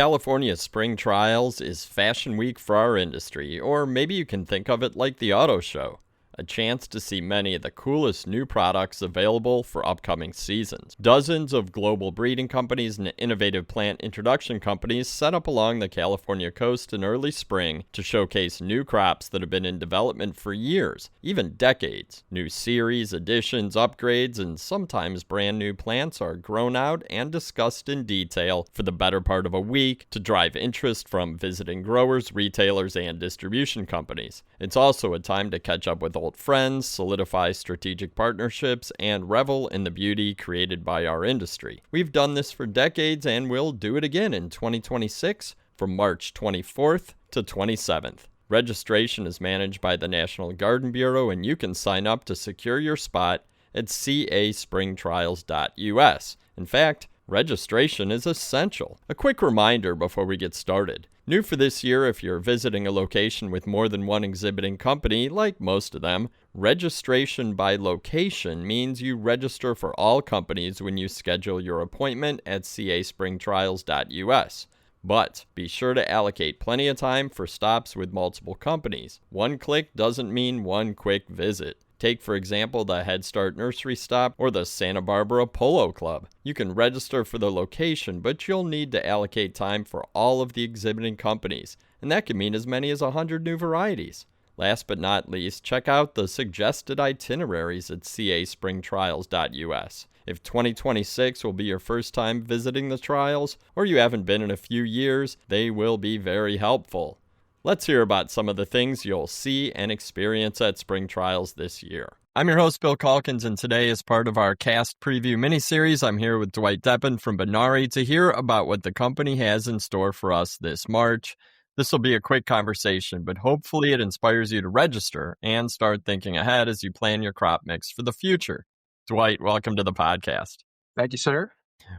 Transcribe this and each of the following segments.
California Spring Trials is Fashion Week for our industry, or maybe you can think of it like the auto show, a chance to see many of the coolest new products available for upcoming seasons. Dozens of global breeding companies and innovative plant introduction companies set up along the California coast in early spring to showcase new crops that have been in development for years, even decades. New series, additions, upgrades, and sometimes brand new plants are grown out and discussed in detail for the better part of a week to drive interest from visiting growers, retailers, and distribution companies. It's also a time to catch up with old friends, solidify strategic partnerships, and revel in the beauty created by our industry. We've done this for decades and we'll do it again in 2026 from March 24th to 27th. Registration is managed by the National Garden Bureau, and you can sign up to secure your spot at caspringtrials.us. In fact, registration is essential. A quick reminder before we get started. New for this year, if you're visiting a location with more than one exhibiting company, like most of them, registration by location means you register for all companies when you schedule your appointment at caspringtrials.us. But be sure to allocate plenty of time for stops with multiple companies. One click doesn't mean one quick visit. Take, for example, the Head Start Nursery Stop or the Santa Barbara Polo Club. You can register for the location, but you'll need to allocate time for all of the exhibiting companies, and that can mean as many as 100 new varieties. Last but not least, check out the suggested itineraries at caspringtrials.us. If 2026 will be your first time visiting the trials, or you haven't been in a few years, they will be very helpful. Let's hear about some of the things you'll see and experience at Spring Trials this year. I'm your host, Bill Calkins, and today, as part of our cast preview miniseries, I'm here with Dwight Deppen from Benary to hear about what the company has in store for us this March. This will be a quick conversation, but hopefully it inspires you to register and start thinking ahead as you plan your crop mix for the future. Dwight, welcome to the podcast. Thank you, sir.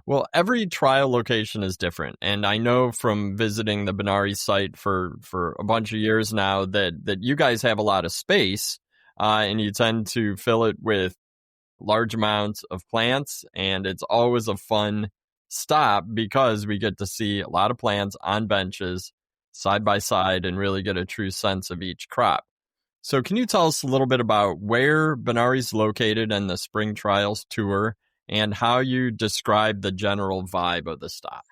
Well, every trial location is different, and I know from visiting the Benary site for a bunch of years now that you guys have a lot of space, and you tend to fill it with large amounts of plants, and it's always a fun stop because we get to see a lot of plants on benches side by side and really get a true sense of each crop. So can you tell us a little bit about where Benary's located in the Spring Trials tour and how you describe the general vibe of the stop?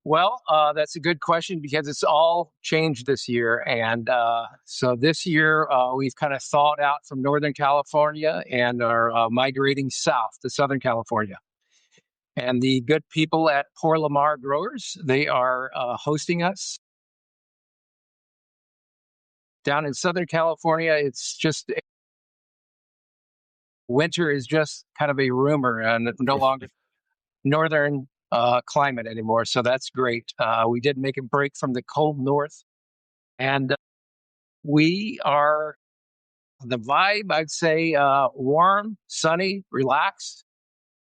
Well, that's a good question because it's all changed this year. And so this year, we've kind of thawed out from Northern California and are migrating south to Southern California. And the good people at Pour Lamar Growers, they are hosting us. Down in Southern California, it's just winter is just kind of a rumor and no longer northern climate anymore. So that's great. We did make a break from the cold north, and we are the vibe, I'd say, warm, sunny, relaxed,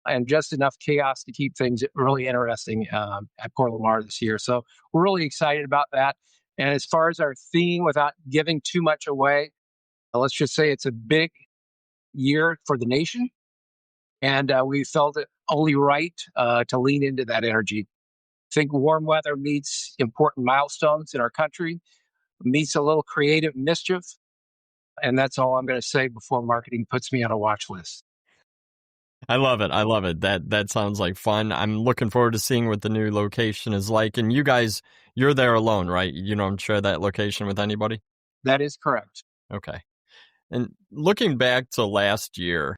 and just enough chaos to keep things really interesting at Port Lamar this year. So we're really excited about that. And as far as our theme, without giving too much away, let's just say it's a big year for the nation. And we felt it only right to lean into that energy. I think warm weather meets important milestones in our country, meets a little creative mischief. And that's all I'm going to say before marketing puts me on a watch list. I love it. I love it. That sounds like fun. I'm looking forward to seeing what the new location is like. And you guys, you're there alone, right? You don't share that location with anybody? That is correct. Okay. And looking back to last year,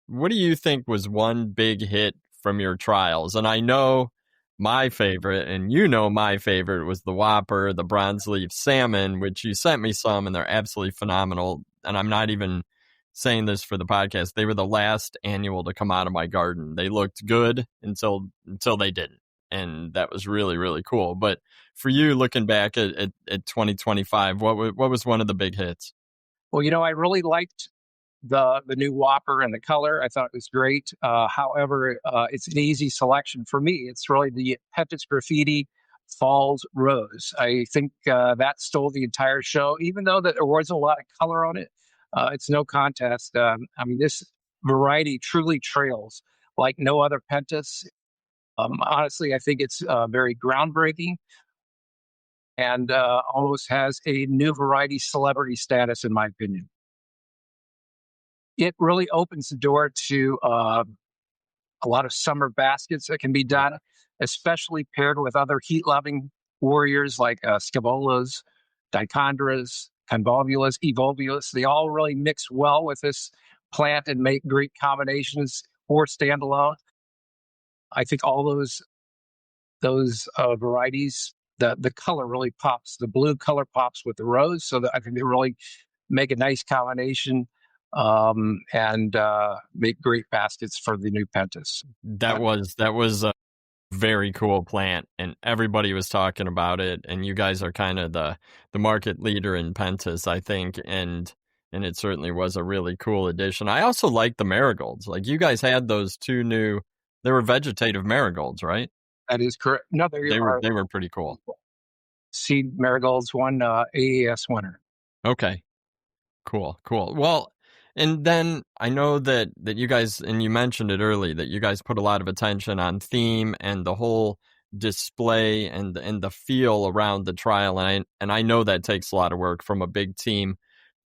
what do you think was one big hit from your trials? And I know my favorite, and you know my favorite, was the Whopper, the bronze leaf salmon, which you sent me some, and they're absolutely phenomenal. And I'm not even saying this for the podcast. They were the last annual to come out of my garden. They looked good until they didn't. And that was really, really cool. But for you, looking back at 2025, what was one of the big hits? Well, I really liked the new Whopper and the color. I thought it was great. However, it's an easy selection for me. It's really the Pentis Graffiti Falls Rose. I think that stole the entire show, even though that there wasn't a lot of color on it. It's no contest. This variety truly trails like no other Pentis. Honestly, I think it's very groundbreaking and almost has a new variety celebrity status, in my opinion. It really opens the door to a lot of summer baskets that can be done, especially paired with other heat loving warriors like scabolas, dichondras, convolvulus, evolvulus. They all really mix well with this plant and make great combinations or standalone. I think all those varieties, the color really pops. The blue color pops with the rose, so that I think they really make a nice combination and make great baskets for the new pentas. That was a very cool plant, and everybody was talking about it. And you guys are kind of the market leader in pentas, I think, and it certainly was a really cool addition. I also like the marigolds. Like you guys had those two new, they were vegetative marigolds, right? That is correct. No, there you are. They were pretty cool. Seed marigolds won AAS winner. Okay. Cool, cool. Well, and then I know that you guys, and you mentioned it early, that you guys put a lot of attention on theme and the whole display and the feel around the trial, and I know that takes a lot of work from a big team.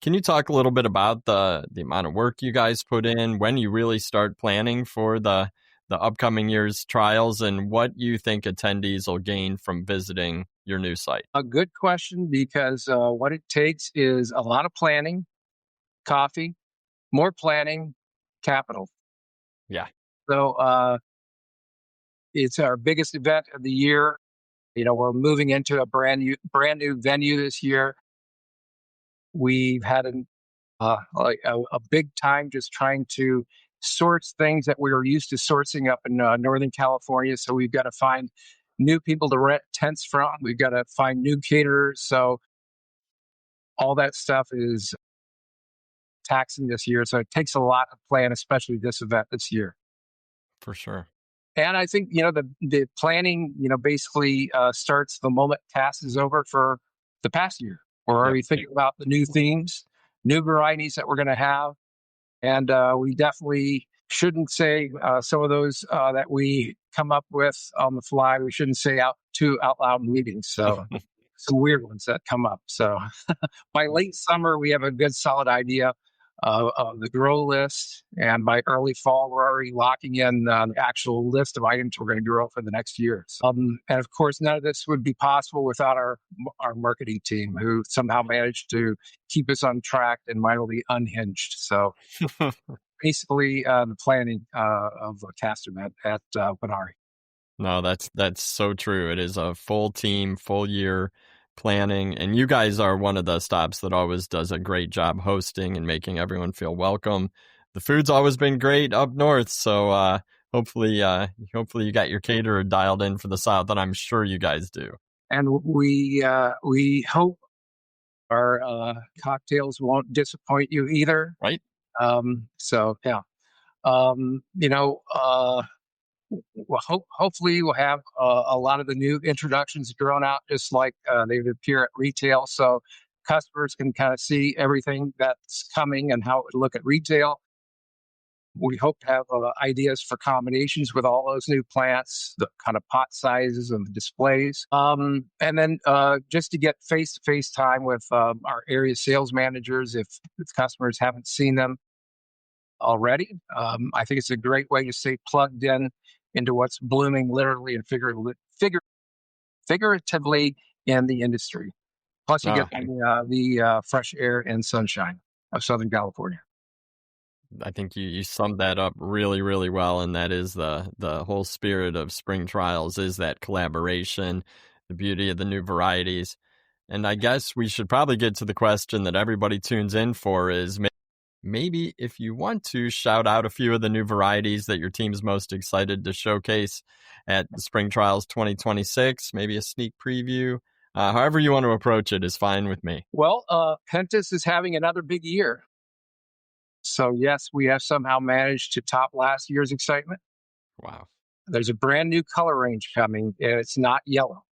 Can you talk a little bit about the amount of work you guys put in, when you really start planning for the upcoming year's trials, and what you think attendees will gain from visiting your new site? A good question because what it takes is a lot of planning, coffee, more planning, capital. Yeah, So it's our biggest event of the year. You know, we're moving into a brand new venue this year. We've had like a big time just trying to source things that we were used to sourcing up in Northern California. So we've got to find new people to rent tents from. We've got to find new caterers. So all that stuff is taxing this year. So it takes a lot of plan, especially this event this year. for sure. And I think, you know, the planning, you know, basically starts the moment cast is over for the past year. We're Yep. already thinking about the new themes, new varieties that we're going to have. And we definitely shouldn't say some of those that we come up with on the fly. We shouldn't say out loud in meetings. So some weird ones that come up. So by late summer, we have a good solid idea of the grow list. And by early fall, we're already locking in the actual list of items we're going to grow for the next year. And of course, none of this would be possible without our marketing team, who somehow managed to keep us on track and mildly unhinged. So basically, the planning of a cast event at Benary. No, that's so true. It is a full team, full year planning, and you guys are one of the stops that always does a great job hosting and making everyone feel welcome. The food's always been great up north, so hopefully you got your caterer dialed in for the south, and I'm sure you guys do. And we hope our cocktails won't disappoint you either. Right? So yeah, you know, hopefully we'll have a lot of the new introductions drawn out just like they would appear at retail, so customers can kind of see everything that's coming and how it would look at retail. We hope to have ideas for combinations with all those new plants, the kind of pot sizes and the displays. And then just to get face-to-face time with our area sales managers if customers haven't seen them already. I think it's a great way to stay plugged in into what's blooming literally and figuratively in the industry. Plus, you get Ah, the fresh air and sunshine of Southern California. I think you summed that up really, really well, and that is the whole spirit of spring trials is that collaboration, the beauty of the new varieties. And I guess we should probably get to the question that everybody tunes in for is maybe if you want to shout out a few of the new varieties that your team's most excited to showcase at the Spring Trials 2026, maybe a sneak preview. However you want to approach it is fine with me. Well, Pentas is having another big year. So, yes, we have somehow managed to top last year's excitement. Wow. There's a brand new color range coming, and it's not yellow,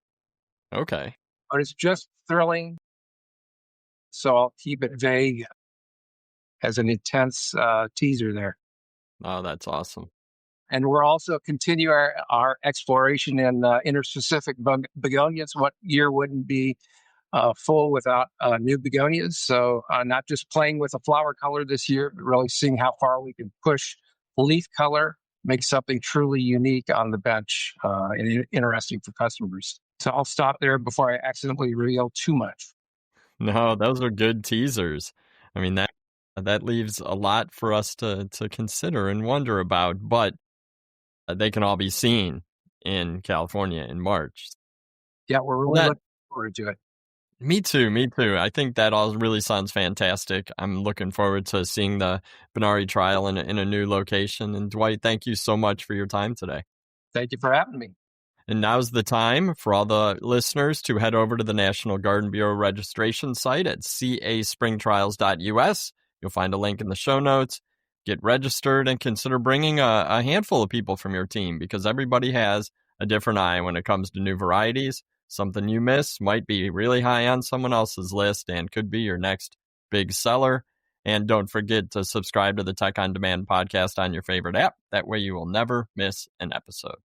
Okay. but it's just thrilling. So, I'll keep it vague as an intense teaser there. Oh, that's awesome. And we're also continue our exploration in interspecific begonias. What year wouldn't be full without new begonias? So not just playing with a flower color this year, but really seeing how far we can push leaf color, make something truly unique on the bench and interesting for customers. So I'll stop there before I accidentally reveal too much. No, those are good teasers. I mean, that leaves a lot for us to consider and wonder about, but they can all be seen in California in March. Yeah, we're really looking forward to it. Me too, me too. I think that all really sounds fantastic. I'm looking forward to seeing the Benary trial in a new location. And Dwight, thank you so much for your time today. Thank you for having me. And now's the time for all the listeners to head over to the National Garden Bureau registration site at caspringtrials.us. You'll find a link in the show notes. Get registered and consider bringing a handful of people from your team, because everybody has a different eye when it comes to new varieties. Something you miss might be really high on someone else's list and could be your next big seller. And don't forget to subscribe to the Tech on Demand podcast on your favorite app. That way you will never miss an episode.